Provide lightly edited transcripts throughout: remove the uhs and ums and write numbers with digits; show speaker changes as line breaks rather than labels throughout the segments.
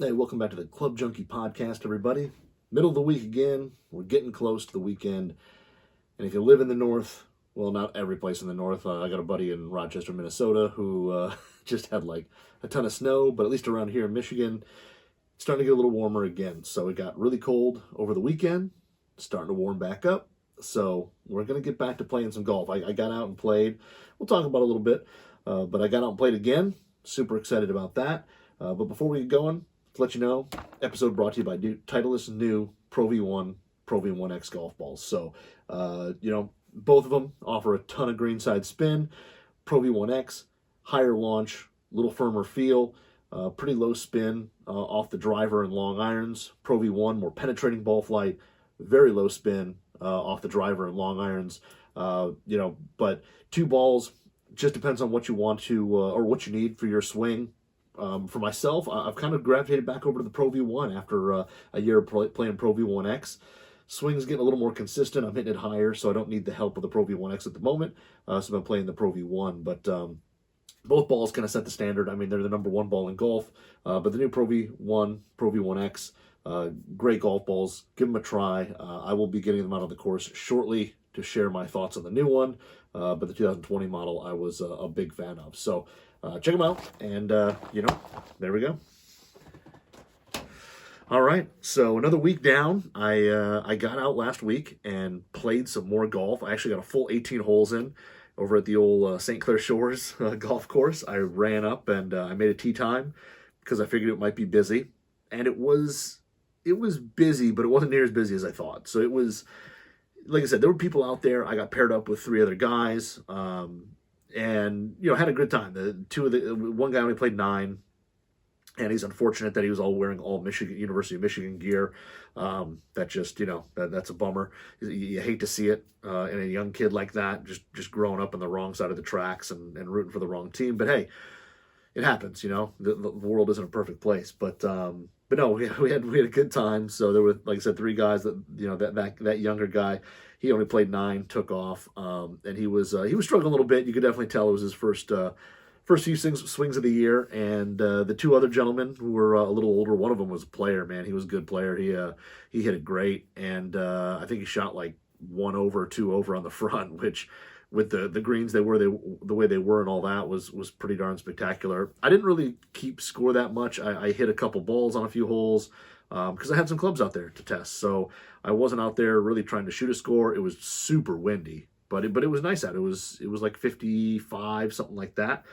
Hey, welcome back to the Club Junkie podcast, everybody. Middle of the week again. We're getting close to the weekend. And if you live in the north, well, not every place in the north. I got a buddy in Rochester, Minnesota, who just had like a ton of snow, but at least around here in Michigan, it's starting to get a little warmer again. So it got really cold over the weekend, starting to warm back up. So we're going to get back to playing some golf. I got out and played. We'll talk about it a little bit, but I got out and played again. Super excited about that. But before we get going, to let you know, episode brought to you by Titleist's new Pro V1, Pro V1X golf balls. So, both of them offer a ton of greenside spin. Pro V1X, higher launch, little firmer feel, pretty low spin off the driver and long irons. Pro V1, more penetrating ball flight, very low spin off the driver and long irons. But two balls, just depends on what you want to or what you need for your swing. For myself, I've kind of gravitated back over to the Pro V1 after a year of playing Pro V1X. Swing's getting a little more consistent. I'm hitting it higher, so I don't need the help of the Pro V1X at the moment. So I've been playing the Pro V1, but both balls kind of set the standard. I mean, they're the number one ball in golf, but the new Pro V1, Pro V1X, great golf balls. Give them a try. I will be getting them out on the course shortly to share my thoughts on the new one, but the 2020 model I was a big fan of. So check them out, and there we go. All right, so another week down. I got out last week and played some more golf. I actually got a full 18 holes in over at the old St. Clair Shores golf course. I ran up and I made a tee time because I figured it might be busy, and it was busy, but it wasn't near as busy as I thought. So it was, like I said, there were people out there. I got paired up with three other guys. And had a good time. One guy only played 9, and he's unfortunate that he was all wearing all University of Michigan gear. That just that's a bummer. You hate to see it in a young kid like that, just growing up on the wrong side of the tracks and rooting for the wrong team. But hey, it happens. The world isn't a perfect place. But no, we had a good time. So there were, like I said, 3 guys that younger guy. He only played 9, took off, and he was struggling a little bit. You could definitely tell it was his first few swings of the year. And the 2 other gentlemen who were a little older, one of them was a player. Man, he was a good player. He hit it great, and I think he shot like 1 over, 2 over on the front, which with the greens the way they were and all that was pretty darn spectacular. I didn't really keep score that much. I hit a couple balls on a few holes because I had some clubs out there to test. So I wasn't out there really trying to shoot a score. It was super windy, but it was nice out. It was like 55, something like that,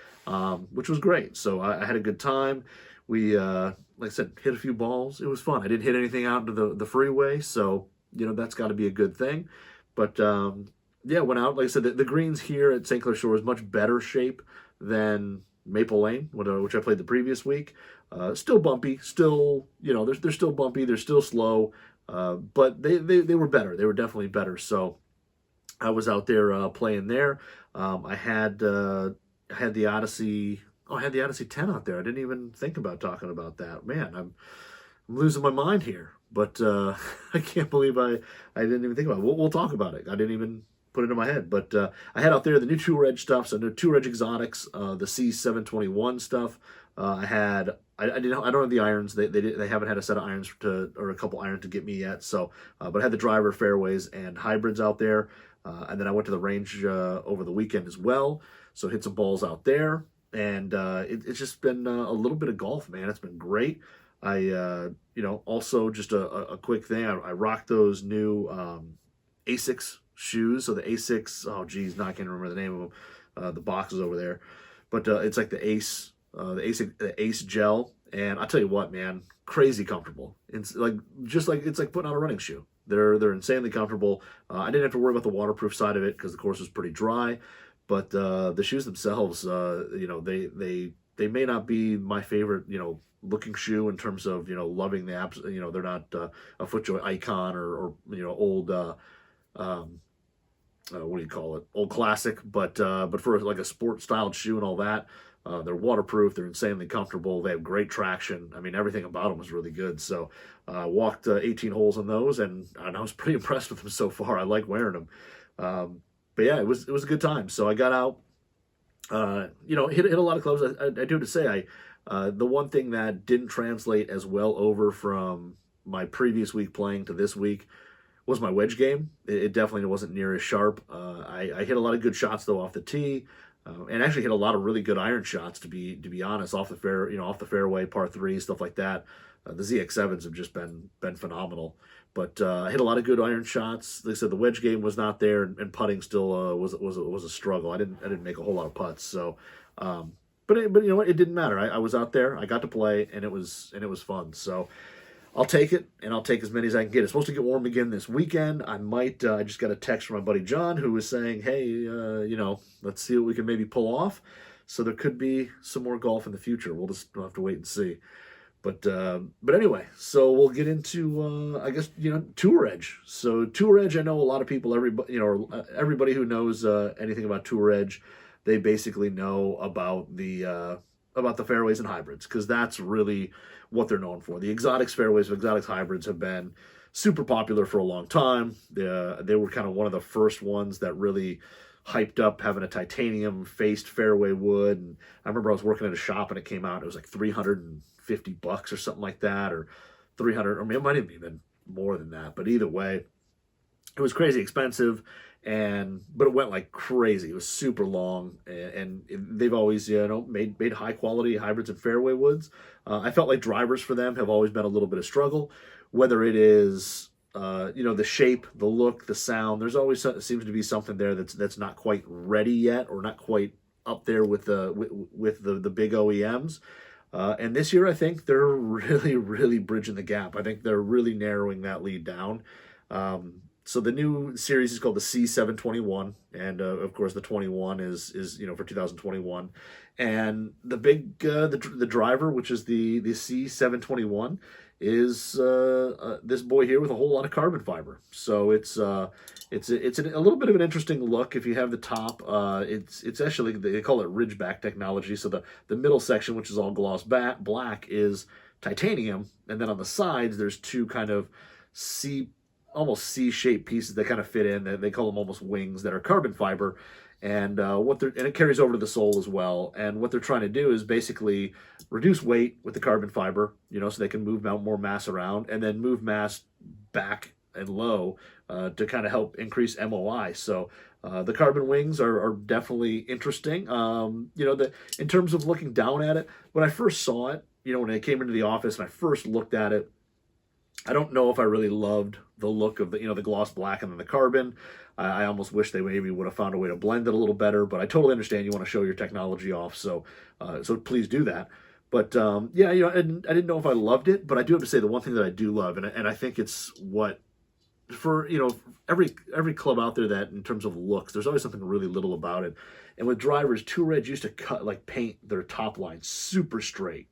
which was great. So I had a good time. We, like I said, hit a few balls. It was fun. I didn't hit anything out into the freeway, so that's got to be a good thing. But went out. Like I said, the greens here at St. Clair Shores much better shape than Maple Lane, which I played the previous week. Still bumpy, still, they're still bumpy, they're still slow, but they were better. They were definitely better. So I was out there playing there. I had the Odyssey. Oh, I had the Odyssey 10 out there. I didn't even think about talking about that. Man, I'm losing my mind here. But I can't believe I didn't even think about it. We'll talk about it. I didn't even put it in my head. But I had out there the new 2-Reg stuff. So the 2-Reg Exotics, the C721 stuff. I don't have the irons. They haven't had a set of irons or a couple irons to get me yet. So, but I had the driver, fairways, and hybrids out there. And then I went to the range over the weekend as well. So hit some balls out there, and it's just been a little bit of golf, man. It's been great. I also just a quick thing. I rocked those new Asics shoes. So the Asics. Oh geez, now I can't remember the name of them. The box is over there, but it's like the Ace. The Ace gel, and I'll tell you what, man, crazy comfortable. It's like putting on a running shoe. They're insanely comfortable. I didn't have to worry about the waterproof side of it because the course was pretty dry, but the shoes themselves, they may not be my favorite, looking shoe in terms of loving the apps. They're not a FootJoy Icon or old. What do you call it? Old classic, but for like a sport styled shoe and all that. They're waterproof. They're insanely comfortable. They have great traction. I mean, everything about them was really good. So I walked 18 holes on those, and I was pretty impressed with them so far. I like wearing them. But yeah, it was a good time. So I got out, hit a lot of clubs. I do have to say, The one thing that didn't translate as well over from my previous week playing to this week was my wedge game. It definitely wasn't near as sharp. I hit a lot of good shots though off the tee, and actually hit a lot of really good iron shots to be honest, off the off the fairway, par three, stuff like that. The ZX7s have just been phenomenal. But I hit a lot of good iron shots. Like I said, the wedge game was not there, and putting still was a struggle. I didn't make a whole lot of putts. So, but you know what? It didn't matter. I was out there. I got to play, and it was fun. So I'll take it, and I'll take as many as I can get. It's supposed to get warm again this weekend. I might. I just got a text from my buddy John, who was saying, "Hey, let's see what we can maybe pull off." So there could be some more golf in the future. We'll have to wait and see. But anyway, so we'll get into I guess Tour Edge. So Tour Edge, I know a lot of people, everybody who knows anything about Tour Edge, they basically know about the fairways and hybrids, because that's really what they're known for. The Exotics fairways, Exotics hybrids have been super popular for a long time. They were kind of one of the first ones that really hyped up having a titanium faced fairway wood. And I remember I was working at a shop and it came out. It was like $350 or something like that, or 300. I mean, it might have even been more than that. But either way, it was crazy expensive, but it went like crazy. It was super long, and they've always made high quality hybrids and fairway woods. I felt like drivers for them have always been a little bit of struggle, whether it is the shape, the look, the sound. There's always seems to be something there that's not quite ready yet, or not quite up there with the big OEMs. And this year, I think they're really, really bridging the gap. I think they're really narrowing that lead down. So the new series is called the C721, and of course the 21 is for 2021. And the big the driver, which is the C721, is this boy here with a whole lot of carbon fiber. So it's a little bit of an interesting look. If you have the top, it's actually, they call it Ridgeback technology. So the middle section, which is all gloss black, is titanium, and then on the sides there's two kind of almost C-shaped pieces that kind of fit in. They call them almost wings that are carbon fiber. And it carries over to the sole as well. And what they're trying to do is basically reduce weight with the carbon fiber, so they can move more mass around, and then move mass back and low to kind of help increase MOI. So the carbon wings are definitely interesting. In terms of looking down at it, when I first saw it, when I came into the office and I first looked at it, I don't know if I really loved the look of the gloss black and then the carbon. I almost wish they maybe would have found a way to blend it a little better, but I totally understand you want to show your technology off, so please do that. But I didn't know if I loved it, but I do have to say the one thing that I do love, and I think it's what, for every club out there, that in terms of looks, there's always something really little about it. And with drivers, Tour Edge used to paint their top line super straight.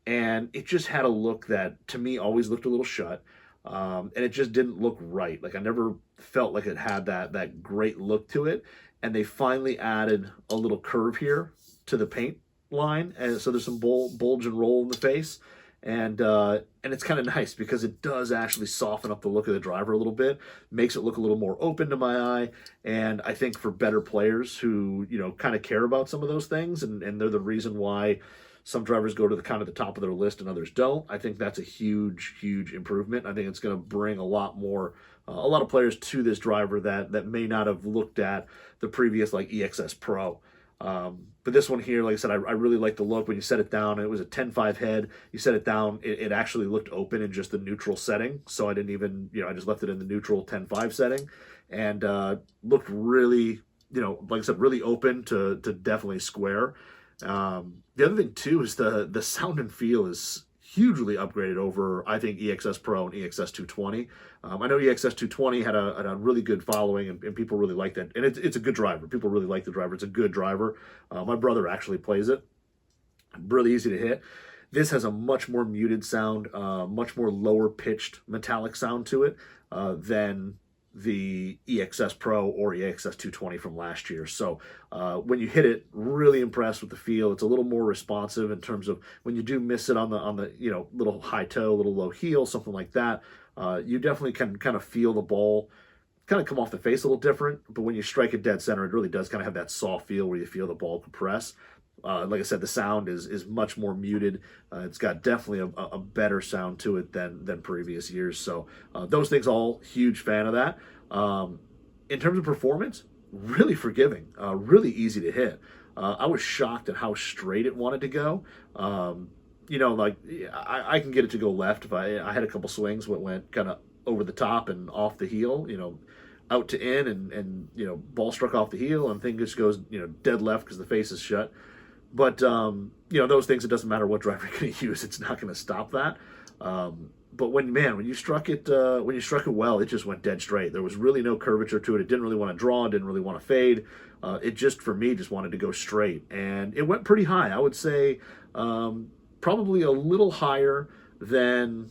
And it just had a look that, to me, always looked a little shut. And it just didn't look right. Like, I never felt like it had that great look to it. And they finally added a little curve here to the paint line. And so there's some bulge and roll in the face. And it's kind of nice, because it does actually soften up the look of the driver a little bit, makes it look a little more open to my eye. And I think for better players who, kind of care about some of those things, and they're the reason why some drivers go to the kind of the top of their list and others don't. I think that's a huge, huge improvement. I think it's going to bring a lot of players to this driver that may not have looked at the previous, like, EXS Pro. But this one here, like I said, I really like the look. When you set it down, it was a 10.5 head. You set it down, it actually looked open in just the neutral setting. So I didn't even, I just left it in the neutral 10.5 setting, and looked really, like I said, really open to definitely square. The other thing too is the sound and feel is hugely upgraded over, I think, EXS Pro and EXS 220. I know EXS 220 had a really good following, and people really like that. And it's a good driver. People really like the driver. It's a good driver. My brother actually plays it. Really easy to hit. This has a much more muted sound, much more lower pitched metallic sound to it than the EXS Pro or EXS 220 from last year. So when you hit it, really impressed with the feel. It's a little more responsive in terms of when you do miss it on the little high toe, little low heel, something like that. You definitely can kind of feel the ball kind of come off the face a little different. But when you strike it dead center, it really does kind of have that soft feel where you feel the ball compress. like I said, the sound is much more muted. It's got definitely a better sound to it than previous years. So those things, all huge fan of that. In terms of performance, really forgiving, really easy to hit. I was shocked at how straight it wanted to go. Like I can get it to go left if I had a couple swings what went kind of over the top and off the heel, out to in, and ball struck off the heel, and thing just goes dead left because the face is shut. But those things, it doesn't matter what driver you're going to use, it's not going to stop that. But when you struck it well, it just went dead straight. There was really no curvature to it. It didn't really want to draw, didn't really want to fade. It just, for me, just wanted to go straight, and it went pretty high. I would say probably a little higher than.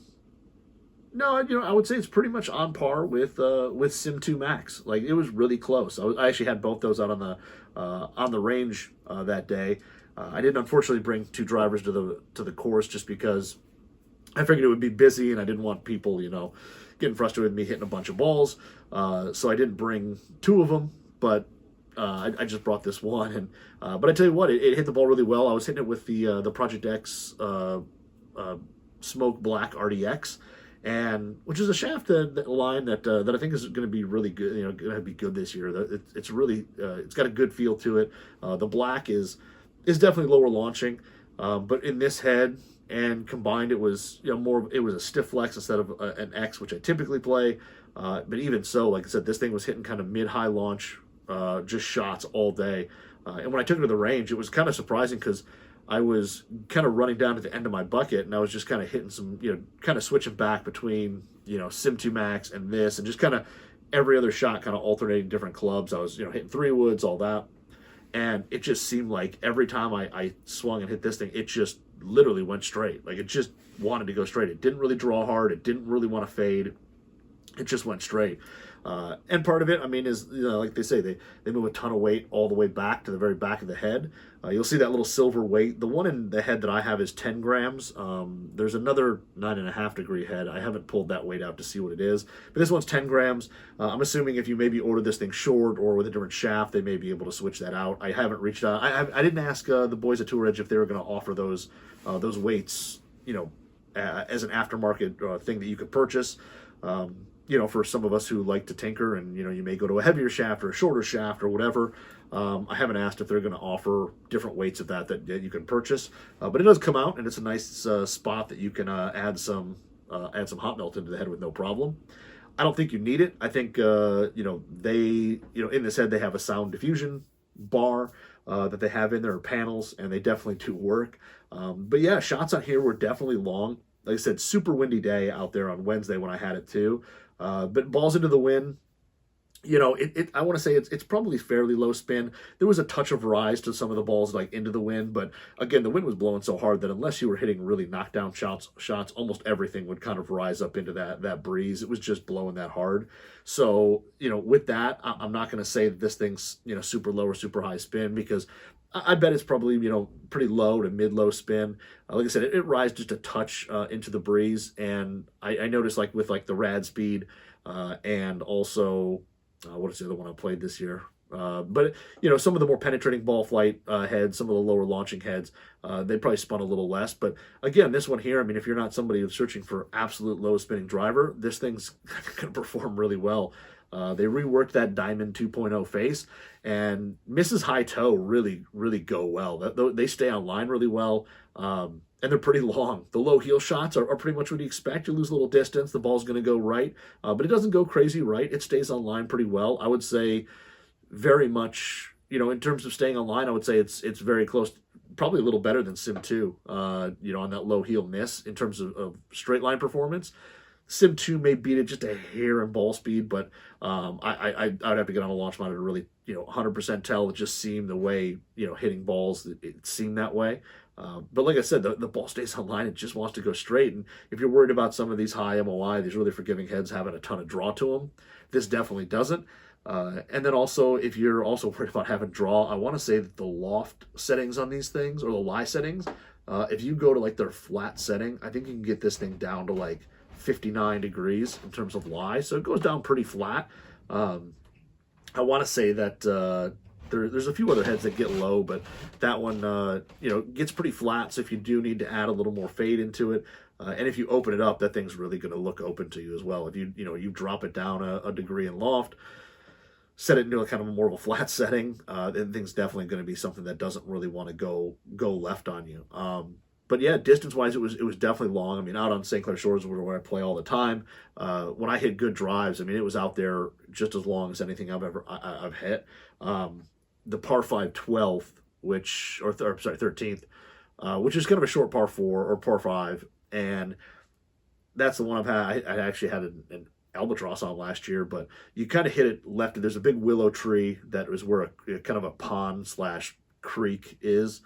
No, I would say it's pretty much on par with Sim 2 Max. Like, it was really close. I actually had both those out on the range that day. I didn't unfortunately bring two drivers to the course just because I figured it would be busy and I didn't want people getting frustrated with me hitting a bunch of balls. So I didn't bring two of them, but I just brought this one. And but I tell you what, it hit the ball really well. I was hitting it with the Project X Smoke Black RDX. And which is a shaft line that I think is going to be really good. Going to be good this year. It's really it's got a good feel to it. The black is definitely lower launching, but in this head and combined, it was more. It was a stiff flex instead of an X, which I typically play. But even so, like I said, this thing was hitting kind of mid-high launch, just shots all day. And when I took it to the range, it was kind of surprising because I was kind of running down to the end of my bucket, and I was just kind of hitting some, kind of switching back between, Sim 2 Max and this, and just kind of every other shot kind of alternating different clubs. I was, hitting 3-woods, all that. And it just seemed like every time I swung and hit this thing, it just literally went straight. Like, it just wanted to go straight. It didn't really draw hard. It didn't really want to fade. It just went straight. And part of it, is, like they say, they move a ton of weight all the way back to the very back of the head. You'll see that little silver weight. The one in the head that I have is 10 grams. There's another 9.5 degree head. I haven't pulled that weight out to see what it is. But this one's 10 grams. I'm assuming if you maybe order this thing short or with a different shaft, they may be able to switch that out. I haven't reached out. I didn't ask the boys at Tour Edge if they were going to offer those weights, as an aftermarket thing that you could purchase. For some of us who like to tinker and, you may go to a heavier shaft or a shorter shaft or whatever. I haven't asked if they're going to offer different weights of that you can purchase. But it does come out, and it's a nice spot that you can add some hot melt into the head with no problem. I don't think you need it. I think, they, in this head, they have a sound diffusion bar that they have in their panels, and they definitely do work. But yeah, shots on here were definitely long. Like I said, super windy day out there on Wednesday when I had it too. But balls into the wind, I want to say it's probably fairly low spin. There was a touch of rise to some of the balls like into the wind, but again, the wind was blowing so hard that unless you were hitting really knockdown shots, almost everything would kind of rise up into that breeze. It was just blowing that hard. So, with that, I'm not going to say that this thing's, super low or super high spin, because I bet it's probably, pretty low to mid-low spin. Like I said, it rises just a touch into the breeze. And I noticed with the rad speed and also, what is the other one I played this year? But, some of the more penetrating ball flight heads, some of the lower launching heads, they probably spun a little less. But again, this one here, if you're not somebody who's searching for absolute low spinning driver, this thing's going to perform really well. They reworked that Diamond 2.0 face, and Mrs. High Toe really, really go well. They stay on line really well, and they're pretty long. The low heel shots are pretty much what you expect. You lose a little distance, the ball's going to go right, but it doesn't go crazy right. It stays on line pretty well. I would say very much, in terms of staying on line, I would say it's very close, probably a little better than Sim 2, on that low heel miss in terms of straight line performance. Sim 2 may beat it just a hair in ball speed, but I'd have to get on a launch monitor to really, 100% tell. It just seemed the way, hitting balls, it seemed that way. But like I said, the ball stays on line. It just wants to go straight. And if you're worried about some of these high MOI, these really forgiving heads having a ton of draw to them, this definitely doesn't. And then also, if you're also worried about having draw, I want to say that the loft settings on these things, or the lie settings, if you go to their flat setting, I think you can get this thing down to 59 degrees in terms of lie. So it goes down pretty flat. I want to say that There's a few other heads that get low, but that one, gets pretty flat. So if you do need to add a little more fade into it, and if you open it up, that thing's really going to look open to you as well. If you drop it down a degree in loft, set it into a kind of more of a flat setting, then things definitely going to be something that doesn't really want to go left on you. But yeah, distance-wise, it was definitely long. I mean, out on St. Clair Shores, where I play all the time, when I hit good drives, I mean, it was out there just as long as anything I've hit. The par 5 12th, 13th, which is kind of a short par 4 or par 5, and that's the one I've had. I actually had an albatross on last year, but you kind of hit it left. There's a big willow tree that is where a kind of a pond / creek is.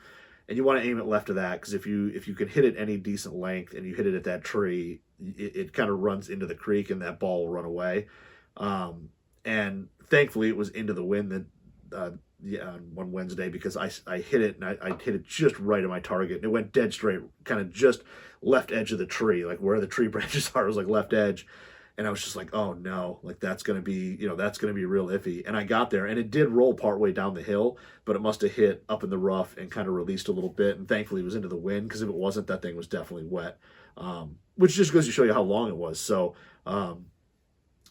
And you want to aim it left of that, because if you can hit it any decent length and you hit it at that tree, it kind of runs into the creek and that ball will run away. And thankfully, it was into the wind on one Wednesday, because I hit it, and I hit it just right at my target, and it went dead straight, kind of just left edge of the tree, like where the tree branches are, it was like left edge. And I was just like, oh no, like that's going to be real iffy. And I got there, and it did roll partway down the hill, but it must have hit up in the rough and kind of released a little bit. And thankfully it was into the wind, because if it wasn't, that thing was definitely wet. Which just goes to show you how long it was. So,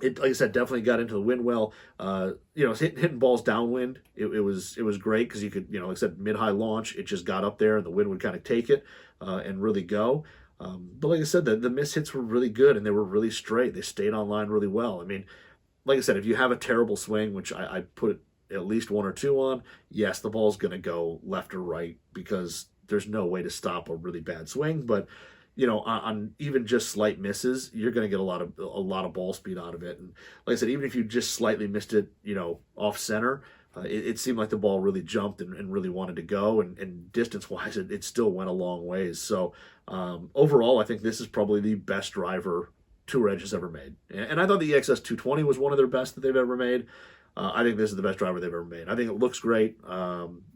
it, like I said, definitely got into the wind well. Hitting balls downwind, it was great, because you could, like I said, mid-high launch, it just got up there and the wind would kind of take it and really go. But like I said, the miss hits were really good, and they were really straight. They stayed on line really well. I mean, like I said, if you have a terrible swing, which I put at least 1 or 2 on, yes, the ball's going to go left or right, because there's no way to stop a really bad swing. But on even just slight misses, you're going to get a lot of ball speed out of it. And like I said, even if you just slightly missed it, off center, it seemed like the ball really jumped and really wanted to go, and distance-wise, it still went a long ways. So overall, I think this is probably the best driver Tour Edge has ever made. And I thought the EXS 220 was one of their best that they've ever made. I think this is the best driver they've ever made. I think it looks great. Like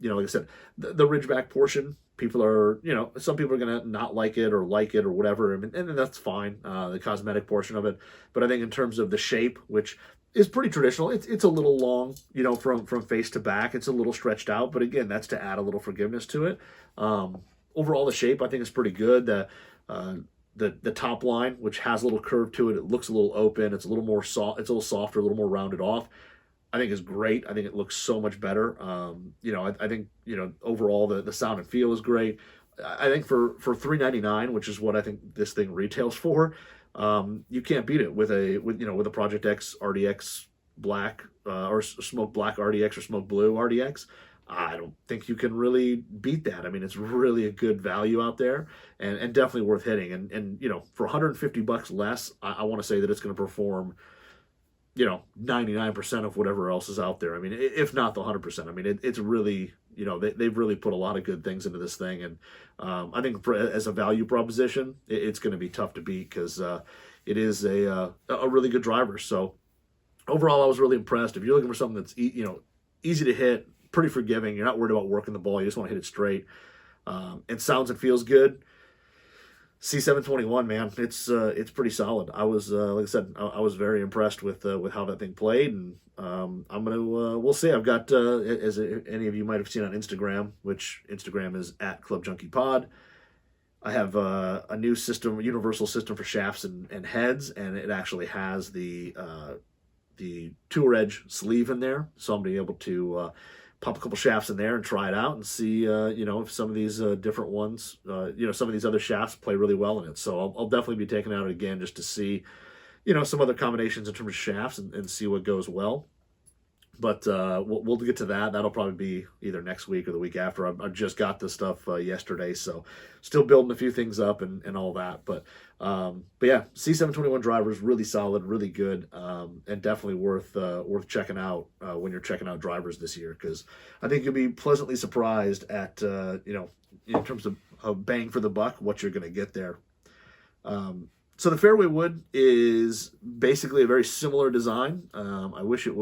I said, the ridgeback portion, people are, some people are going to not like it or whatever, and that's fine, the cosmetic portion of it. But I think in terms of the shape, which is pretty traditional, it's a little long, from face to back. It's a little stretched out, but again, that's to add a little forgiveness to it. Overall, the shape, I think, is pretty good. The top line, which has a little curve to it, it looks a little open. It's a little more soft. It's a little softer, a little more rounded off. I think is great. I think it looks so much better. I think overall the sound and feel is great. I think for $399, which is what I think this thing retails for, you can't beat it with a Project X RDX black or smoke black RDX or smoke blue RDX. I don't think you can really beat that. I mean, it's really a good value out there, and definitely worth hitting. And for $150 less, I want to say that it's going to perform 99% of whatever else is out there. I mean, if not the 100%. I mean, it's really, they've really put a lot of good things into this thing. And I think as a value proposition, it's going to be tough to beat, because it is a really good driver. So overall, I was really impressed. If you're looking for something that's, easy to hit, pretty forgiving, you're not worried about working the ball, you just want to hit it straight, and sounds and feels good, C721, man, it's pretty solid. I was like I said, I was very impressed with how that thing played, and we'll see. I've got as any of you might have seen on Instagram, which Instagram is @ClubJunkiePod. I have a new system, universal system for shafts and heads, and it actually has the Tour Edge sleeve in there, so I'm gonna be able to pop a couple shafts in there and try it out and see, if some of these different ones, some of these other shafts play really well in it. So I'll definitely be taking it out again just to see, some other combinations in terms of shafts and see what goes well. But we'll get to that. That'll probably be either next week or the week after. I just got this stuff yesterday, so still building a few things up and all that. But yeah, C721 driver is really solid, really good, and definitely worth checking out when you're checking out drivers this year, because I think you'll be pleasantly surprised at in terms of bang for the buck, what you're going to get there. So the fairway wood is basically a very similar design. I wish it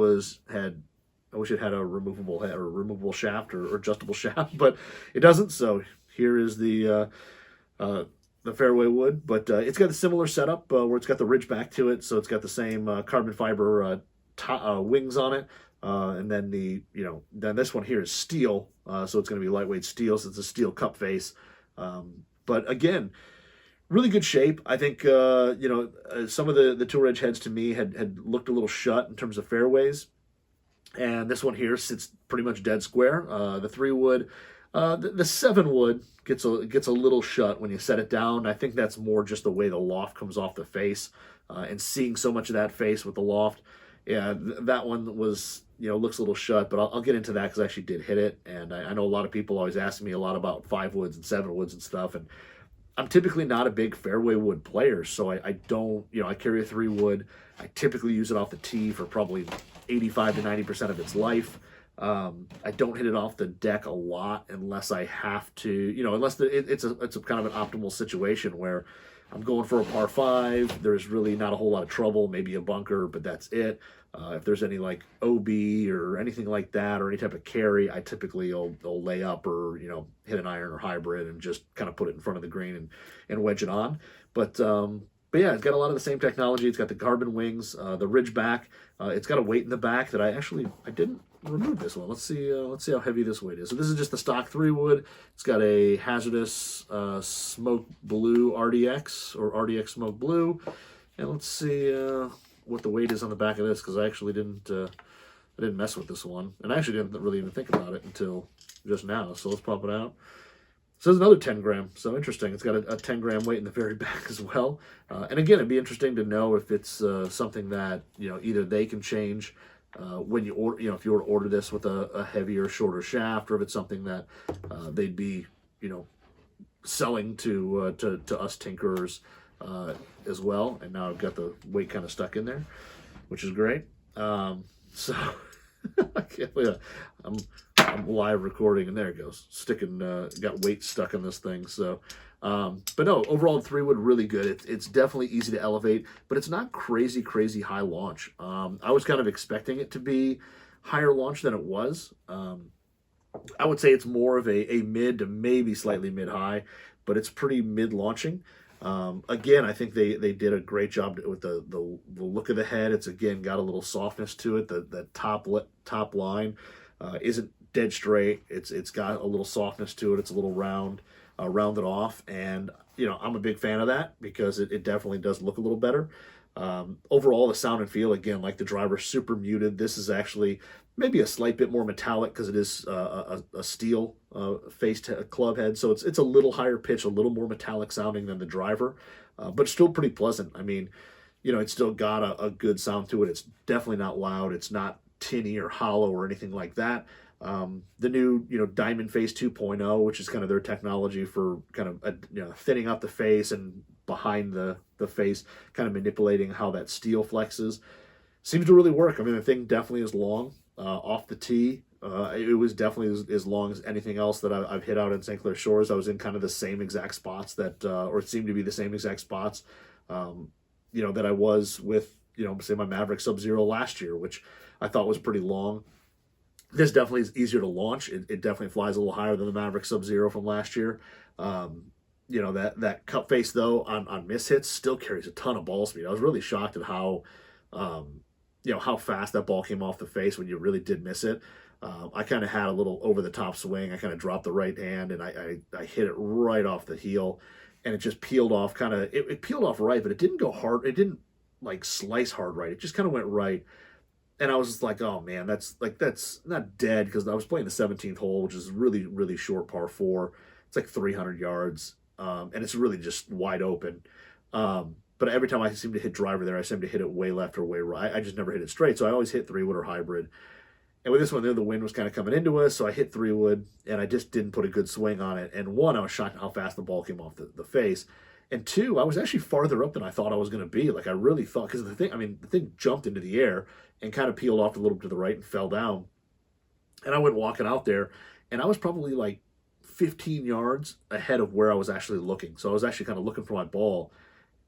had a removable head or removable shaft or adjustable shaft, but it doesn't. So here is the fairway wood, but it's got a similar setup where it's got the ridge back to it. So it's got the same carbon fiber wings on it. And then then this one here is steel, so it's going to be lightweight steel, so it's a steel cup face. But again, really good shape. I think some of the Tour Edge heads to me had looked a little shut in terms of fairways, and this one here sits pretty much dead square. The 3-wood, the 7-wood gets a little shut when you set it down. I think that's more just the way the loft comes off the face, and seeing so much of that face with the loft. Yeah, that one was, looks a little shut, but I'll get into that because I actually did hit it, and I know a lot of people always ask me a lot about 5-woods and 7-woods and stuff, and I'm typically not a big fairway wood player, so I don't, I carry a 3-wood. I typically use it off the tee for probably 85 to 90% of its life. I don't hit it off the deck a lot unless I have to, unless it's a kind of an optimal situation where I'm going for a par 5. There's really not a whole lot of trouble, maybe a bunker, but that's it. If there's any like OB or anything like that, or any type of carry, I typically will lay up or hit an iron or hybrid and just kind of put it in front of the green and wedge it on. But yeah, it's got a lot of the same technology. It's got the carbon wings, the ridge back. It's got a weight in the back that I didn't remove this one. Let's see how heavy this weight is. So this is just the stock 3-wood. It's got a hazardous smoke blue RDX or RDX smoke blue, and let's see what the weight is on the back of this, because I actually didn't mess with this one, and I actually didn't really even think about it until just now. So let's pop it out. So there's another 10 gram. So interesting. It's got a 10 gram weight in the very back as well. And again, it'd be interesting to know if it's something that either they can change when you order, if you were to order this with a heavier, shorter shaft, or if it's something that they'd be selling to us tinkerers as well. And now I've got the weight kind of stuck in there, which is great. So I can't believe it. I'm live recording, and there it goes, got weight stuck in this thing. So but no, overall the 3-wood really good. It's definitely easy to elevate, but it's not crazy high launch. I was kind of expecting it to be higher launch than it was. I would say it's more of a mid to maybe slightly mid-high, but it's pretty mid-launching. Again, I think they did a great job with the look of the head. It's again got a little softness to it. The top line isn't dead straight. It's got a little softness to it. It's a little rounded off, and I'm a big fan of that because it definitely does look a little better. Overall, the sound and feel, again, like the driver, super muted. This is actually maybe a slight bit more metallic because it is a steel faced club head, so it's a little higher pitch, a little more metallic sounding than the driver, but still pretty pleasant. I mean, it's still got a good sound to it. It's definitely not loud. It's not tinny or hollow or anything like that. The new Diamond Face 2.0, which is kind of their technology for kind of thinning out the face and behind the face, kind of manipulating how that steel flexes, seems to really work. I mean, the thing definitely is long off the tee. It was definitely as long as anything else that I've hit out in St. Clair Shores. I was in kind of the same exact spots that, or it seemed to be the same exact spots, that I was with, say my Maverick Sub-Zero last year, which I thought was pretty long. This definitely is easier to launch. It definitely flies a little higher than the Maverick Sub-Zero from last year. That cup face, though, on miss hits still carries a ton of ball speed. I was really shocked at how fast that ball came off the face when you really did miss it. I kind of had a little over-the-top swing. I kind of dropped the right hand, and I hit it right off the heel, and it just peeled off kind of, it peeled off right, but it didn't go hard. It didn't, like, slice hard right. It just kind of went right. And I was just like, oh, man, that's not dead, because I was playing the 17th hole, which is really, really short par 4. It's like 300 yards, and it's really just wide open. But every time I seem to hit driver there, I seem to hit it way left or way right. I just never hit it straight, so I always hit 3-wood or hybrid. And with this one there, the wind was kind of coming into us, so I hit 3-wood, and I just didn't put a good swing on it. And one, I was shocked at how fast the ball came off the face. And two, I was actually farther up than I thought I was going to be. Like, I really thought, because the thing jumped into the air and kind of peeled off a little to the right and fell down. And I went walking out there, and I was probably like 15 yards ahead of where I was actually looking. So I was actually kind of looking for my ball.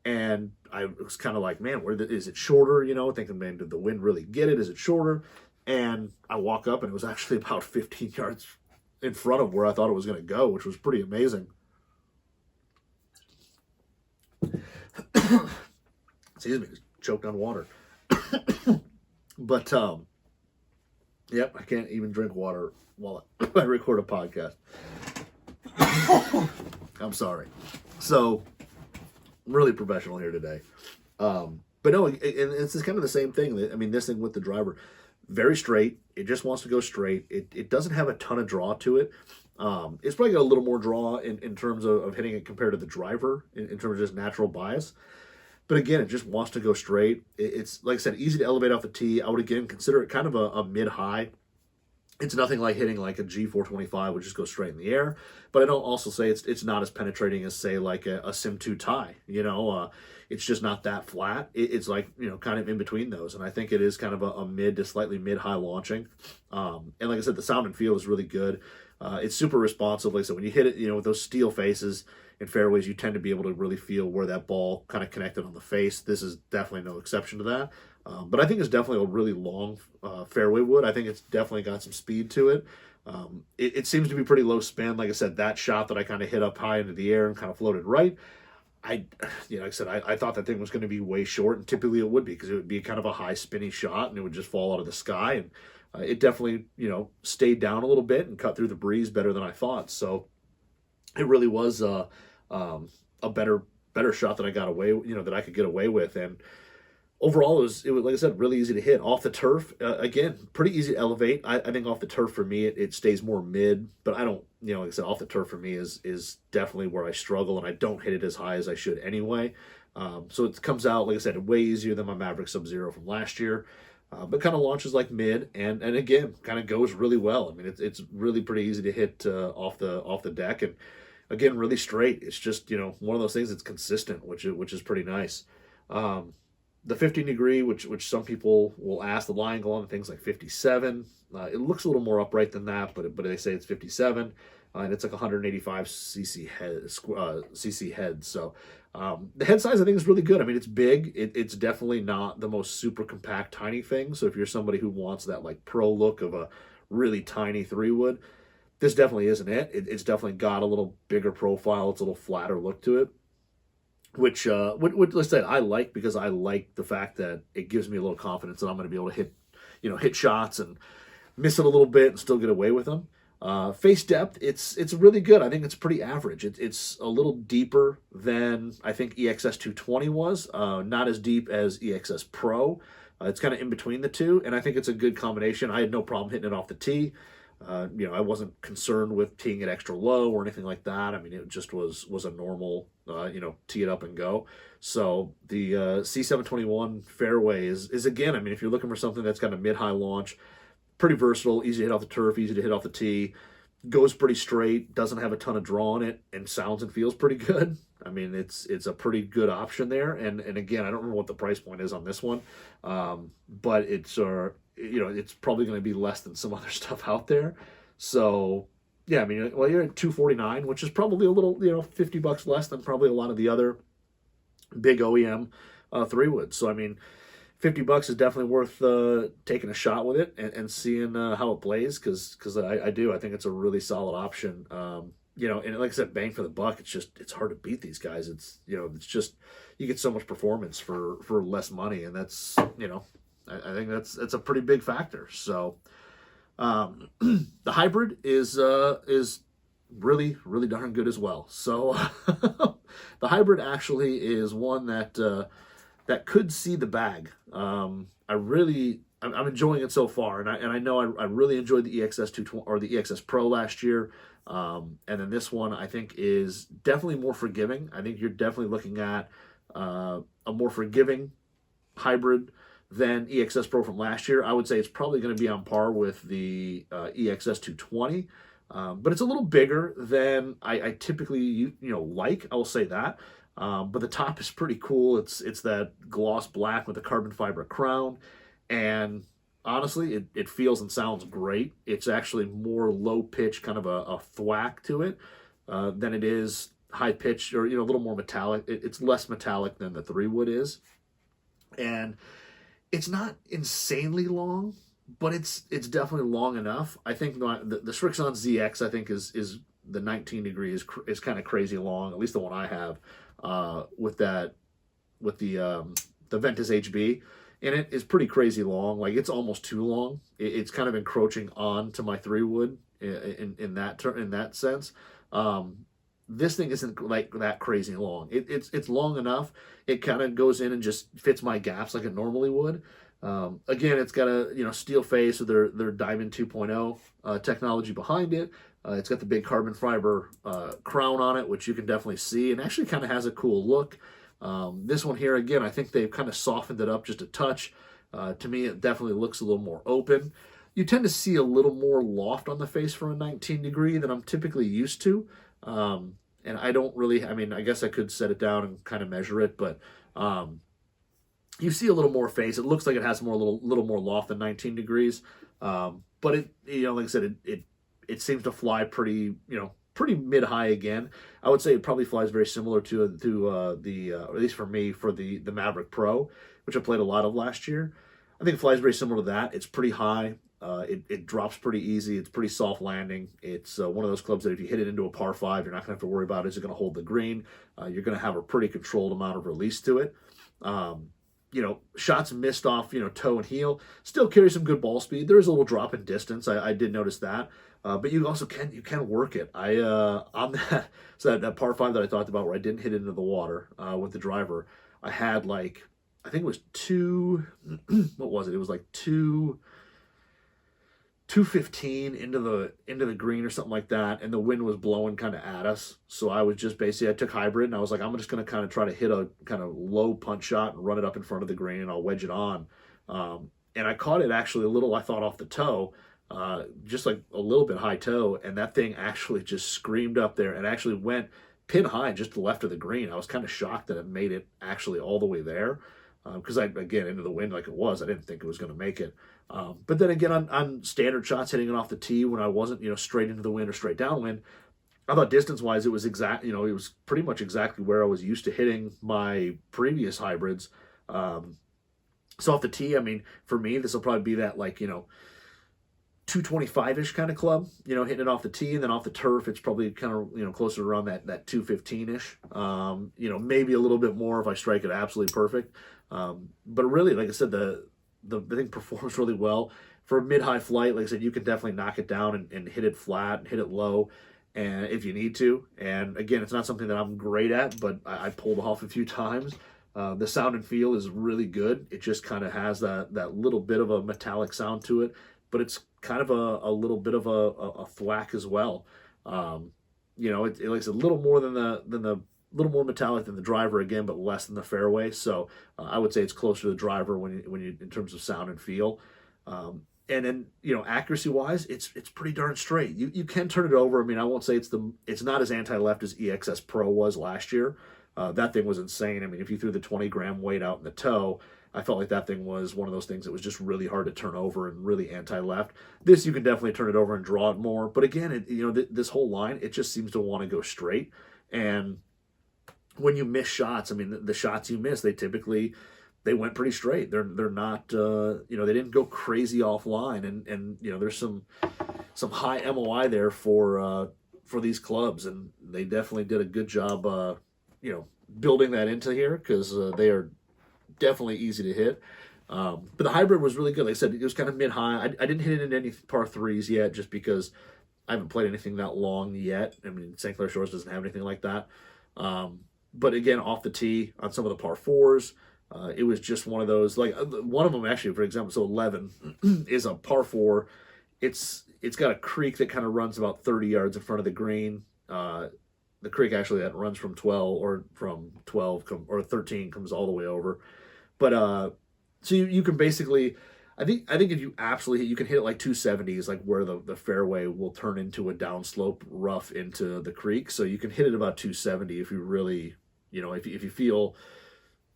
And I was kind of like, man, is it shorter? Thinking, man, did the wind really get it? Is it shorter? And I walk up, and it was actually about 15 yards in front of where I thought it was going to go, which was pretty amazing. Excuse me, choked on water. But Yep, I can't even drink water while I record a podcast. I'm sorry. So, I'm really professional here today. But no, and it's kind of the same thing. I mean, this thing with the driver, very straight. It just wants to go straight. It doesn't have a ton of draw to it. It's probably got a little more draw in terms of hitting it compared to the driver in terms of just natural bias. But again, it just wants to go straight. It's, like I said, easy to elevate off the tee. I would, again, consider it kind of a mid-high. It's nothing like hitting like a G425, which just goes straight in the air. But I don't also say it's not as penetrating as, say, like a Sim 2 tie. It's just not that flat. It's like, kind of in between those. And I think it is kind of a mid to slightly mid-high launching. And like I said, the sound and feel is really good. It's super responsive. Like I said, when you hit it, with those steel faces in fairways, you tend to be able to really feel where that ball kind of connected on the face. This is definitely no exception to that. But I think it's definitely a really long fairway wood. I think it's definitely got some speed to it. It seems to be pretty low spin. Like I said, that shot that I kind of hit up high into the air and kind of floated right, like I said, I thought that thing was going to be way short, and typically it would be, because it would be kind of a high spinny shot and it would just fall out of the sky. And it definitely, stayed down a little bit and cut through the breeze better than I thought. So it really was a better shot that I got away, that I could get away with. And overall, it was, like I said, really easy to hit. Off the turf, again, pretty easy to elevate. I think off the turf for me, it stays more mid, but I don't, like I said, off the turf for me is definitely where I struggle, and I don't hit it as high as I should anyway. So it comes out, like I said, way easier than my Maverick Sub-Zero from last year, but kind of launches like mid, and again, kind of goes really well. I mean, it's really pretty easy to hit off the deck, and again, really straight. It's just, one of those things that's consistent, which is pretty nice. The 15 degree, which some people will ask, the lie angle on things like 57. It looks a little more upright than that, but they say it's 57, and it's like 185 cc head. So the head size, I think, is really good. I mean, it's big. It's definitely not the most super compact tiny thing. So if you're somebody who wants that like pro look of a really tiny 3-wood, this definitely isn't it. It's definitely got a little bigger profile. It's a little flatter look to it, which let's say I like, because I like the fact that it gives me a little confidence that I'm going to be able to hit shots and miss it a little bit and still get away with them. Face depth, it's really good. I think it's pretty average. It's a little deeper than I think EXS 220 was. Not as deep as EXS Pro. It's kind of in between the two, and I think it's a good combination. I had no problem hitting it off the tee. I wasn't concerned with teeing it extra low or anything like that. I mean, it just was a normal, tee it up and go. So the C721 fairway is again, I mean, if you're looking for something that's got a mid-high launch, pretty versatile, easy to hit off the turf, easy to hit off the tee, goes pretty straight, doesn't have a ton of draw in it, and sounds and feels pretty good. I mean, it's a pretty good option there. And again, I don't remember what the price point is on this one, but it's it's probably going to be less than some other stuff out there. So yeah, I mean, well, you're at $249, which is probably a little, $50 less than probably a lot of the other big OEM 3-woods. So I mean, $50 is definitely worth taking a shot with it and seeing how it plays, because I think it's a really solid option. And like I said, bang for the buck. It's hard to beat these guys. It's just, you get so much performance for less money, and that's I think that's a pretty big factor. So the hybrid is really, really darn good as well. So the hybrid actually is one that could see the bag. I'm enjoying it so far, and I know I really enjoyed the EXS 220 or the EXS Pro last year. And then this one, I think, is definitely more forgiving. I think you're definitely looking at a more forgiving hybrid than EXS Pro from last year. I would say it's probably going to be on par with the EXS 220, but it's a little bigger than I typically like. I will say that. But the top is pretty cool. It's that gloss black with a carbon fiber crown, and honestly, it feels and sounds great. It's actually more low pitch, kind of a thwack to it than it is high pitch, or a little more metallic. It's less metallic than the 3-wood is, and it's not insanely long, but it's definitely long enough. I think the Srixon ZX, I think, is the 19 degree is kind of crazy long. At least the one I have with the Ventus HB. in it is pretty crazy long. Like it's almost too long. It's kind of encroaching on to my 3-wood in that sense. This thing isn't like that crazy long. It's long enough. It kind of goes in and just fits my gaps like it normally would. Again, it's got a steel face with their Diamond 2.0 technology behind it. It's got the big carbon fiber crown on it, which you can definitely see, and actually kind of has a cool look. This one here, again, I think they've kind of softened it up just a touch. To me, it definitely looks a little more open. You tend to see a little more loft on the face for a 19 degree than I'm typically used to. And I don't really, I mean, I guess I could set it down and kind of measure it, but you see a little more face. It looks like it has little more loft than 19 degrees. But it, like I said, it seems to fly pretty mid-high again. I would say it probably flies very similar to the at least for me, for the Maverick Pro, which I played a lot of last year. I think it flies very similar to that. It's pretty high. It drops pretty easy. It's pretty soft landing. It's one of those clubs that if you hit it into a par 5, you're not going to have to worry about is it going to hold the green. You're going to have a pretty controlled amount of release to it. Shots missed off, toe and heel. Still carries some good ball speed. There is a little drop in distance. I did notice that. But you also can work it. On that par 5 that I talked about where I didn't hit it into the water with the driver, I had I think it was what was it? It was like 215 into the green or something like that, and the wind was blowing kind of at us. So I was just basically, I took hybrid and I was like, I'm just going to kind of try to hit a kind of low punch shot and run it up in front of the green, and I'll wedge it on. And I caught it actually a little, I thought, off the toe, just like a little bit high toe, and that thing actually just screamed up there and actually went pin high just to the left of the green. I was kind of shocked that it made it actually all the way there. Because again, into the wind like it was, I didn't think it was going to make it. But then again, on standard shots, hitting it off the tee when I wasn't, straight into the wind or straight downwind, I thought distance-wise it was it was pretty much exactly where I was used to hitting my previous hybrids. So off the tee, I mean, for me, this will probably be that 225-ish kind of club, hitting it off the tee, and then off the turf, it's probably kind of, closer around that 215-ish. Maybe a little bit more if I strike it absolutely perfect. But really, like I said, the thing performs really well for a mid-high flight. Like I said, you can definitely knock it down and hit it flat and hit it low, and if you need to. And again, it's not something that I'm great at, but I pulled off a few times. The sound and feel is really good. It just kind of has that little bit of a metallic sound to it, but it's kind of a little bit of a thwack as well. It likes a little more than the little more metallic than the driver again, but less than the fairway. So I would say it's closer to the driver when you in terms of sound and feel. And then accuracy wise, it's pretty darn straight. You can turn it over. I mean, I won't say it's not as anti-left as EXS Pro was last year. That thing was insane. I mean, if you threw the 20-gram weight out in the toe, I felt like that thing was one of those things that was just really hard to turn over and really anti-left. This, you can definitely turn it over and draw it more. But again, this whole line, it just seems to want to go straight. And when you miss shots, I mean, the shots you miss, they went pretty straight. They're not, they didn't go crazy offline. And there's some high MOI there for these clubs. And they definitely did a good job, building that into here, because they are definitely easy to hit. But the hybrid was really good. Like I said, it was kind of mid-high. I didn't hit it in any par 3s yet, just because I haven't played anything that long yet. I mean, St. Clair Shores doesn't have anything like that. But again, off the tee on some of the par 4s, it was just one of those, like one of them actually, for example, so 11 is a par 4. It's got a creek that kind of runs about 30 yards in front of the green. The creek actually that runs from 12 or 13 comes all the way over. But so you can basically, I think if you absolutely you can hit it like 270s, like where the fairway will turn into a downslope rough into the creek. So you can hit it about 270 if you really, if you feel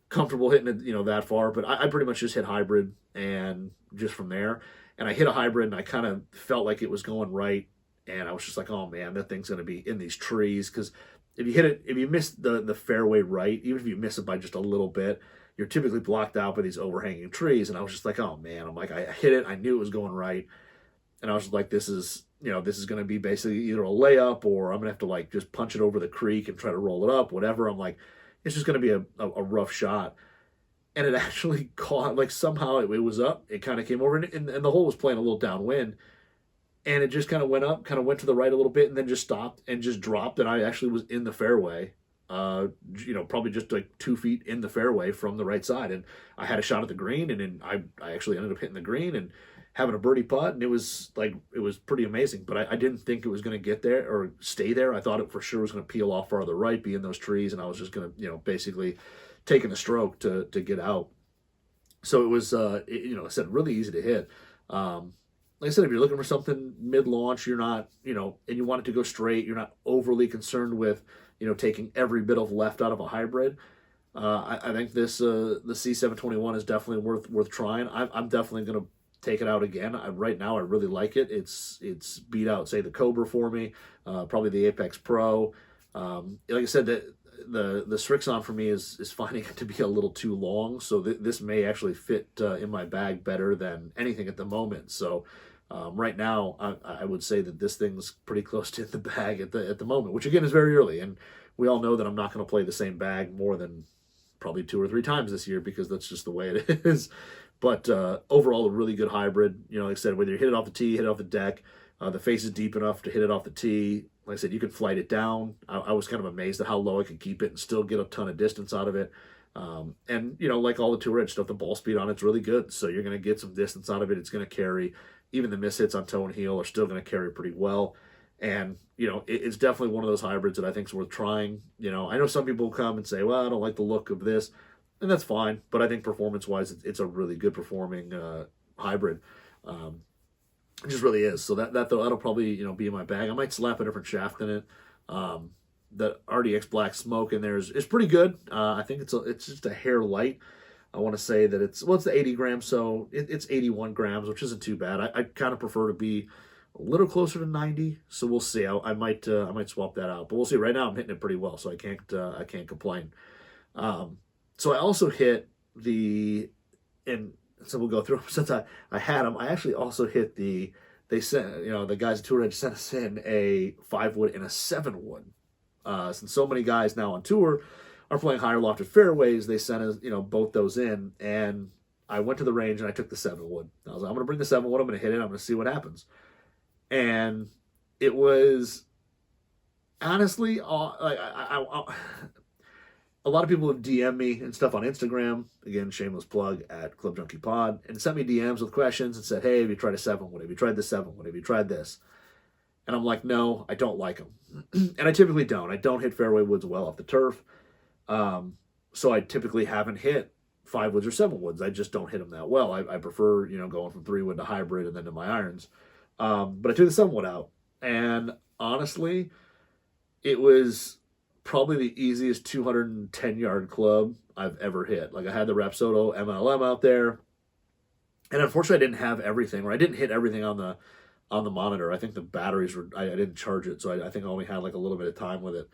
comfortable hitting it, that far. But I pretty much just hit hybrid and just from there. And I hit a hybrid and I kind of felt like it was going right. And I was just like, oh man, that thing's going to be in these trees. Because if you miss the fairway right, even if you miss it by just a little bit, you're typically blocked out by these overhanging trees. And I was just like, oh man, I'm like, I hit it. I knew it was going right. And I was just like, this is going to be basically either a layup or I'm going to have to just punch it over the creek and try to roll it up, whatever. I'm like, it's just going to be a rough shot. and it actually caught, like somehow it was up. It kind of came over, and the hole was playing a little downwind, and it just kind of went up, kind of went to the right a little bit, and then just stopped and just dropped. And I actually was in the fairway, probably just like 2 feet in the fairway from the right side. And I had a shot at the green, and then I actually ended up hitting the green and having a birdie putt. And it was pretty amazing. But I didn't think it was going to get there or stay there. I thought it for sure was going to peel off farther right, be in those trees, and I was just going to, basically taking a stroke to get out. So it was, I said, really easy to hit. Like I said, if you're looking for something mid-launch, you're not, and you want it to go straight, you're not overly concerned with, taking every bit of left out of a hybrid. I think this the C721 is definitely worth trying. I'm definitely going to take it out again. Right now, I really like it. It's beat out, say, the Cobra for me, probably the Apex Pro. Like I said, the Srixon for me is finding it to be a little too long, so this may actually fit in my bag better than anything at the moment. So right now, I would say that this thing's pretty close to the bag at the moment, which again is very early, and we all know that I'm not going to play the same bag more than probably 2 or 3 times this year because that's just the way it is. But overall, a really good hybrid. Like I said, whether you hit it off the tee, hit it off the deck, the face is deep enough to hit it off the tee. Like I said, you can flight it down. I was kind of amazed at how low I could keep it and still get a ton of distance out of it. And like all the tour edge stuff, the ball speed on it's really good. So you're going to get some distance out of it. It's going to carry. Even the mishits on toe and heel are still going to carry pretty well. And, it's definitely one of those hybrids that I think is worth trying. I know some people come and say, well, I don't like the look of this. And that's fine. But I think performance-wise, it's a really good performing hybrid. It just really is. So that'll probably be in my bag. I might slap a different shaft in it. The RDX Black Smoke in there is pretty good. I think it's just a hair light. I want to say that it's the 80 grams, so it's 81 grams, which isn't too bad. I kind of prefer to be a little closer to 90. So we'll see. I might swap that out, but we'll see. Right now I'm hitting it pretty well, so I can't complain. So I also hit so we'll go through them since I had them. I actually also hit they sent, the guys at Tour Edge sent us in a 5-wood and a 7-wood. Since so many guys now on tour are playing higher lofted fairways, they sent us, both those in. And I went to the range and I took the 7-wood. I was like, I'm going to bring the 7-wood. I'm going to hit it. I'm going to see what happens. And it was honestly, a lot of people have DM'd me and stuff on Instagram. Again, shameless plug at Club Junkie Pod, and sent me DMs with questions and said, "Hey, have you tried a 7-wood? Have you tried the 7-wood? Have you tried this?" And I'm like, "No, I don't like them." And I typically don't. I don't hit fairway woods well off the turf. So I typically haven't hit 5-woods or 7-woods. I just don't hit them that well. I prefer, going from 3-wood to hybrid and then to my irons. But I took the 7-wood out, and honestly, it was probably the easiest 210-yard club I've ever hit. Like, I had the Rapsodo MLM out there, and unfortunately I didn't have everything, or I didn't hit everything on the monitor. I think the batteries were, I didn't charge it, so I think I only had like a little bit of time with it.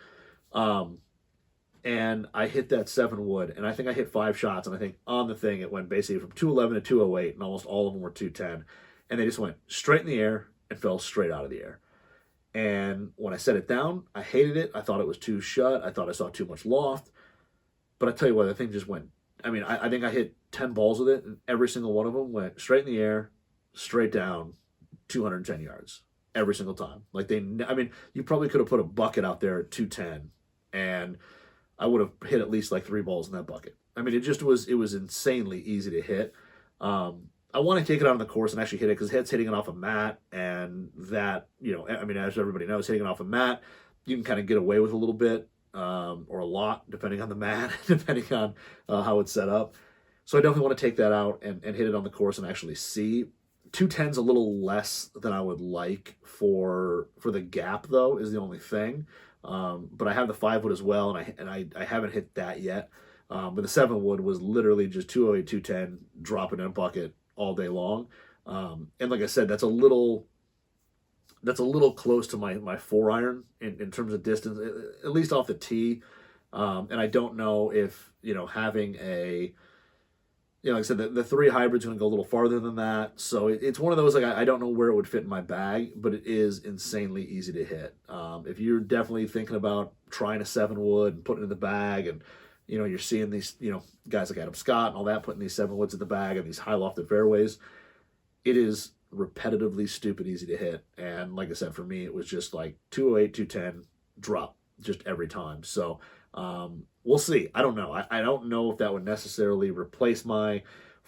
And I hit that 7-wood, and I think I hit 5 shots, and I think on the thing it went basically from 211 to 208, and almost all of them were 210, and they just went straight in the air and fell straight out of the air. And when I set it down, I hated it. I thought it was too shut. I thought I saw too much loft. But I tell you what, the thing just went. I think I hit 10 balls with it, and every single one of them went straight in the air, straight down, 210 yards every single time. Like you probably could have put a bucket out there at 210, and I would have hit at least like 3 balls in that bucket. It was insanely easy to hit. I want to take it out on the course and actually hit it because it's hitting it off a mat, and that, as everybody knows, hitting it off a mat, you can kind of get away with a little bit or a lot, depending on the mat, depending on how it's set up. So I definitely want to take that out and hit it on the course and actually see. 210's a little less than I would like for the gap, though, is the only thing. But I have the 5-wood as well, and I haven't hit that yet. But the 7-wood was literally just 208, 210, drop it in a bucket all day long. And like I said, that's a little close to my 4-iron in terms of distance, at least off the tee. And I don't know if, having a, like I said, the 3 hybrid's going to go a little farther than that. So it's one of those, like, I don't know where it would fit in my bag, but it is insanely easy to hit. If you're definitely thinking about trying a 7-wood and putting it in the bag and You're seeing these, guys like Adam Scott and all that putting these 7 woods in the bag and these high lofted fairways. It is repetitively stupid easy to hit. And like I said, for me, it was just like 208, 210, drop just every time. So we'll see. I don't know. I don't know if that would necessarily replace my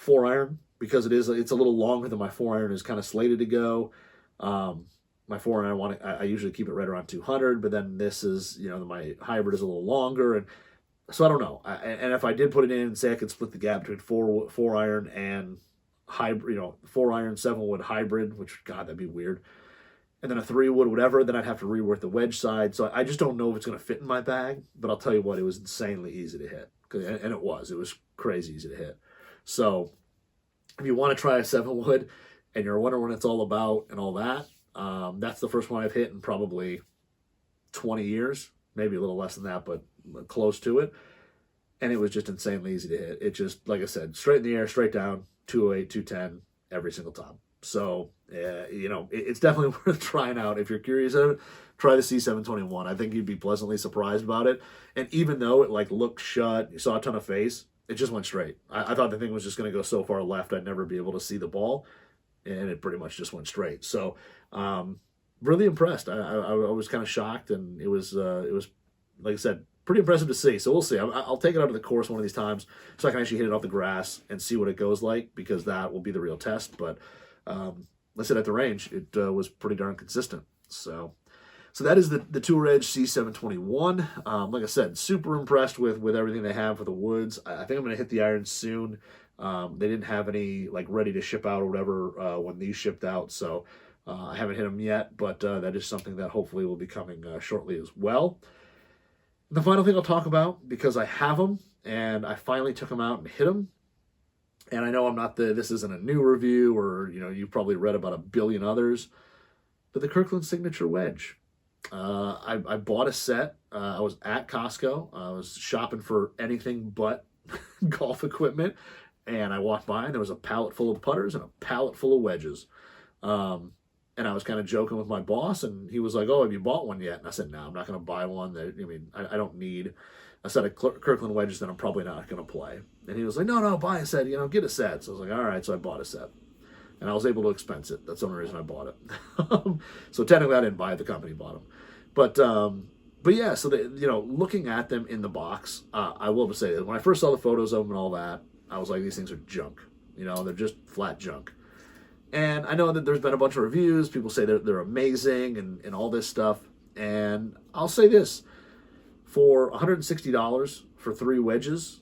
4-iron because it's a little longer than my 4-iron is kind of slated to go. My 4-iron, I usually keep it right around 200, but then this is, my hybrid is a little longer. And so I don't know. And if I did put it in, say I could split the gap between 4-iron and hybrid, 4-iron 7-wood hybrid, which, God, that'd be weird. And then a 3-wood, whatever, then I'd have to rework the wedge side. So I just don't know if it's going to fit in my bag. But I'll tell you what, it was insanely easy to hit. And it was crazy easy to hit. So if you want to try a 7-wood and you're wondering what it's all about and all that, that's the first one I've hit in probably 20 years, maybe a little less than that, but close to it. And it was just insanely easy to hit. It just, like I said, straight in the air, straight down, 208, 210 every single time. So, it's definitely worth trying out. If you're curious of it, try the C721. I think you'd be pleasantly surprised about it. And even though it looked shut, you saw a ton of face, it just went straight. I thought the thing was just going to go so far left I'd never be able to see the ball, and it pretty much just went straight. So, really impressed. I was kind of shocked, and it was like I said, pretty impressive to see. So we'll see. I'll take it out of the course one of these times so I can actually hit it off the grass and see what it goes like, because that will be the real test. But like I said, at the range, it was pretty darn consistent. So that is the Tour Edge C721. Like I said, super impressed with everything they have for the woods. I think I'm going to hit the irons soon. They didn't have any ready to ship out or whatever when these shipped out. So I haven't hit them yet, but that is something that hopefully will be coming shortly as well. The final thing I'll talk about, because I have them and I finally took them out and hit them. And I know this isn't a new review, or, you've probably read about a billion others, but the Kirkland Signature Wedge. I bought a set. I was at Costco. I was shopping for anything but golf equipment. And I walked by and there was a pallet full of putters and a pallet full of wedges. And I was kind of joking with my boss, and he was like, "Oh, have you bought one yet?" And I said, "No, I'm not going to buy one. I don't need a set of Kirkland wedges that I'm probably not going to play." And he was like, "No, buy a set. Get a set." So I was like, "All right." So I bought a set, and I was able to expense it. That's the only reason I bought it. So technically, I didn't buy it; the company bought them. But yeah. So looking at them in the box, I will say that when I first saw the photos of them and all that, I was like, "These things are junk. They're just flat junk." And I know that there's been a bunch of reviews. People say they're amazing and all this stuff. And I'll say this. For $160 for 3 wedges,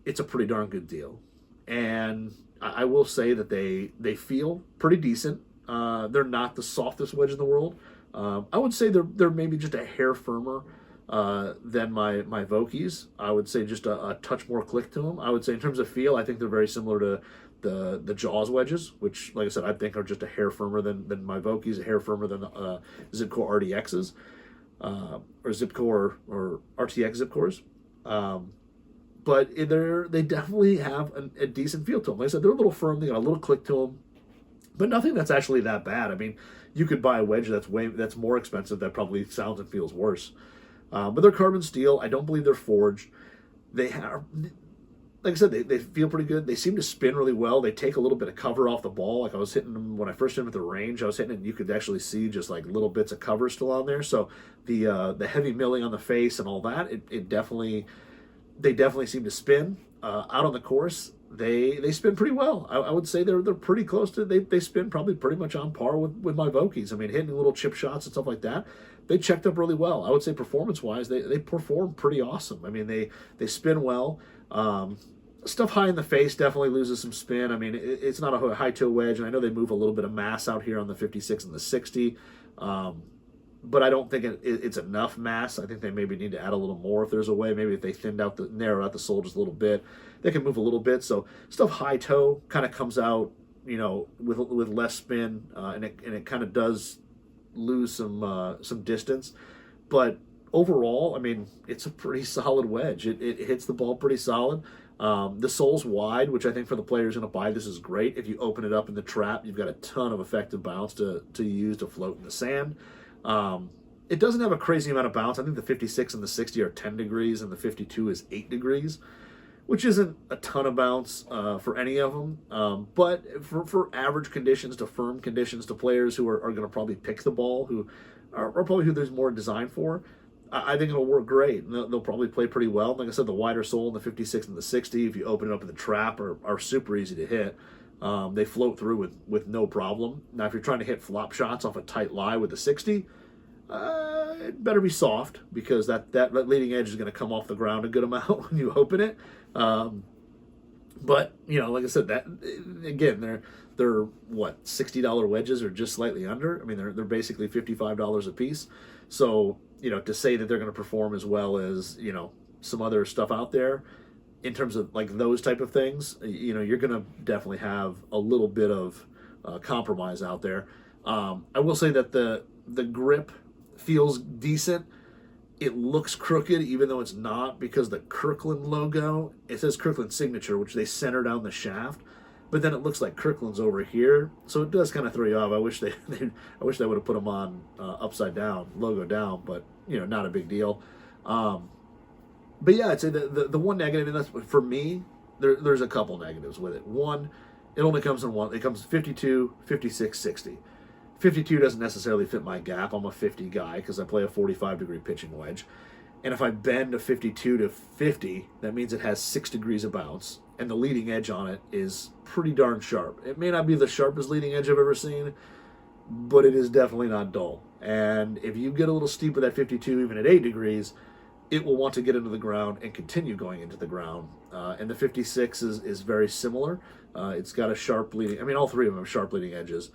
it's a pretty darn good deal. And I will say that they feel pretty decent. They're not the softest wedge in the world. I would say they're maybe just a hair firmer than my Vokeys. I would say just a touch more click to them. I would say in terms of feel, I think they're very similar to the Jaws wedges, which, like I said, I think are just a hair firmer than my Vokeys, a hair firmer than the Zipcore RDXs, or Zipcore or RTX Zipcores. But they definitely have a decent feel to them. Like I said, they're a little firm, they got a little click to them, but nothing that's actually that bad. I mean, you could buy a wedge that's more expensive that probably sounds and feels worse. But they're carbon steel. I don't believe they're forged. They have, like I said, they feel pretty good. They seem to spin really well. They take a little bit of cover off the ball. Like I was hitting them when I first hit them at the range. I was hitting it, and you could actually see just little bits of cover still on there. So the heavy milling on the face and all that, they definitely seem to spin. Out on the course, they spin pretty well. I would say they're pretty close to, they spin probably pretty much on par with my Vokeys. I mean, hitting little chip shots and stuff like that, they checked up really well. I would say performance-wise, they perform pretty awesome. I mean, they spin well. Stuff high in the face definitely loses some spin. I mean, it's not a high-toe wedge, and I know they move a little bit of mass out here on the 56 and the 60, but I don't think it's enough mass. I think they maybe need to add a little more if there's a way. Maybe if they narrow out the sole just a little bit, they can move a little bit. So stuff high-toe kind of comes out, with less spin, and it kind of does lose some distance. But overall, I mean, it's a pretty solid wedge. It hits the ball pretty solid. The sole's wide, which I think for the players going to buy this is great. If you open it up in the trap, you've got a ton of effective bounce to use to float in the sand. It doesn't have a crazy amount of bounce. I think the 56 and the 60 are 10 degrees, and the 52 is 8 degrees, which isn't a ton of bounce for any of them. But for average conditions to firm conditions to players who are going to probably pick the ball, who are probably who there's more designed for, I think it'll work great. They'll probably play pretty well. Like I said, the wider sole in the 56 and the 60, if you open it up in the trap, are super easy to hit. They float through with no problem. Now, if you're trying to hit flop shots off a tight lie with the 60, it better be soft, because that leading edge is going to come off the ground a good amount when you open it. But like I said, that again, they're what, $60 wedges, or just slightly under. I mean, they're basically $55 a piece. So to say that they're going to perform as well as some other stuff out there in terms of like those type of things, you're going to definitely have a little bit of compromise out there. I will say that the grip feels decent. It looks crooked, even though it's not, because the Kirkland logo, it says Kirkland signature, which they center down the shaft, but then it looks like Kirkland's over here, so it does kind of throw you off. I wish they would have put them on upside down, logo down, but not a big deal. But yeah, I'd say the one negative, and that's for me, there's a couple negatives with it. One, it only comes in one. It comes 52, 56, 60. 52 doesn't necessarily fit my gap. I'm a 50 guy because I play a 45-degree pitching wedge. And if I bend a 52 to 50, that means it has 6 degrees of bounce, and the leading edge on it is pretty darn sharp. It may not be the sharpest leading edge I've ever seen, but it is definitely not dull. And if you get a little steep with that 52, even at 8 degrees, it will want to get into the ground and continue going into the ground. And the 56 is very similar. It's got a sharp leading, I mean, all three of them have sharp leading edges.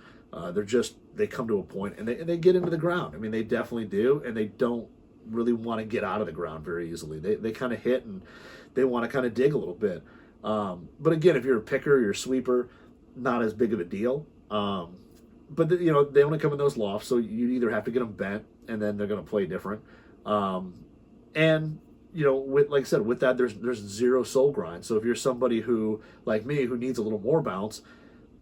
They come to a point and they get into the ground. I mean, they definitely do, and they don't really want to get out of the ground very easily. They kind of hit, and they want to kind of dig a little bit. But again, if you're a picker, you're a sweeper, not as big of a deal. But they only come in those lofts, so you either have to get them bent, and then they're going to play different. And like I said, with that, there's zero soul grind. So if you're somebody who, like me, who needs a little more bounce,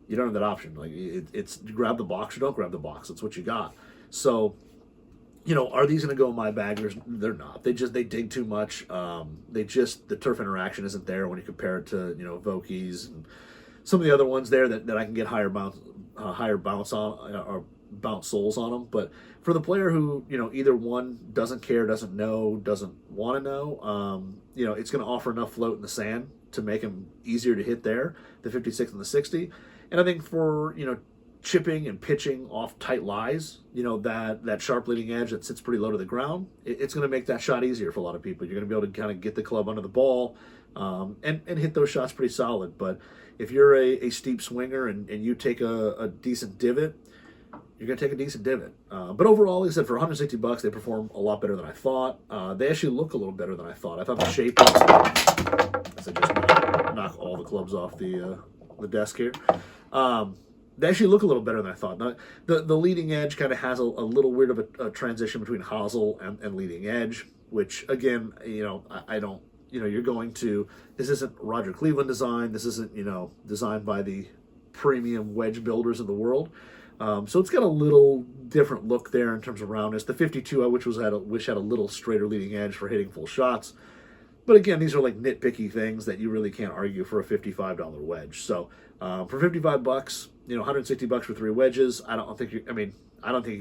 you don't have that option. Like it's grab the box or don't grab the box. That's what you got. So, are these going to go in my bag? They're not. They dig too much. The turf interaction isn't there when you compare it to Vokies and some of the other ones there that I can get higher bounce on, or bounce soles on them. But for the player who either one doesn't care, doesn't know, doesn't want to know, it's going to offer enough float in the sand to make them easier to hit there, the 56 and the 60. And I think for chipping and pitching off tight lies, that sharp leading edge that sits pretty low to the ground, it's going to make that shot easier for a lot of people. You're going to be able to kind of get the club under the ball and hit those shots pretty solid. But if you're a steep swinger and you take a decent divot, you're going to take a decent divot. But overall, like I said, for $160, they perform a lot better than I thought. They actually look a little better than I thought. I thought the shape was, as I just knock all the clubs off the desk here. They actually look a little better than I thought. Now, the leading edge kind of has a little weird of a transition between hosel and leading edge, which again, I don't, you're going to, this isn't Roger Cleveland design. This isn't, designed by the premium wedge builders of the world. So it's got a little different look there in terms of roundness. The 52, I wish had a little straighter leading edge for hitting full shots. But again, these are like nitpicky things that you really can't argue for a $55 wedge. So for $55, $160 for 3 wedges, I don't think you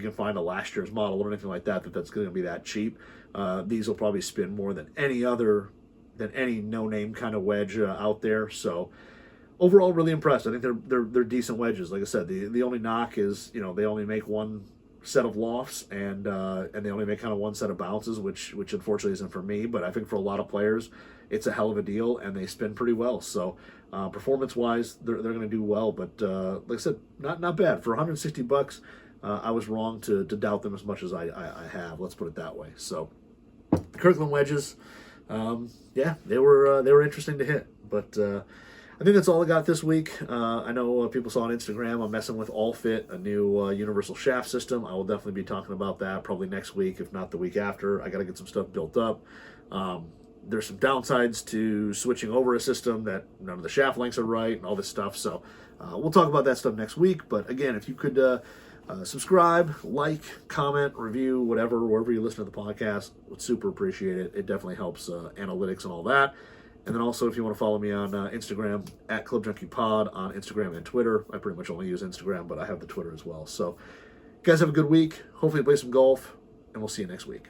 can find a last year's model or anything like that that's going to be that cheap. These will probably spin more than any no-name kind of wedge out there. So overall, really impressed. I think they're decent wedges. Like I said, the only knock is they only make one set of lofts and they only make kind of one set of bounces, which unfortunately isn't for me. But I think for a lot of players, it's a hell of a deal, and they spin pretty well. So performance-wise, they're going to do well. But like I said, not bad for $160. I was wrong to doubt them as much as I have. Let's put it that way. So the Kirkland Wedges, they were interesting to hit, but. I think that's all I got this week. I know people saw on Instagram I'm messing with All Fit, a new universal shaft system. I will definitely be talking about that probably next week, if not the week after. I got to get some stuff built up. There's some downsides to switching over a system, that none of the shaft lengths are right and all this stuff. So we'll talk about that stuff next week. But again, if you could Subscribe, like, comment, review, whatever, wherever you listen to the podcast. Would super appreciate it. It definitely helps analytics and all that. And then also, if you want to follow me on Instagram, at Club Junkie Pod on Instagram and Twitter. I pretty much only use Instagram, but I have the Twitter as well. So, you guys have a good week. Hopefully, play some golf, and we'll see you next week.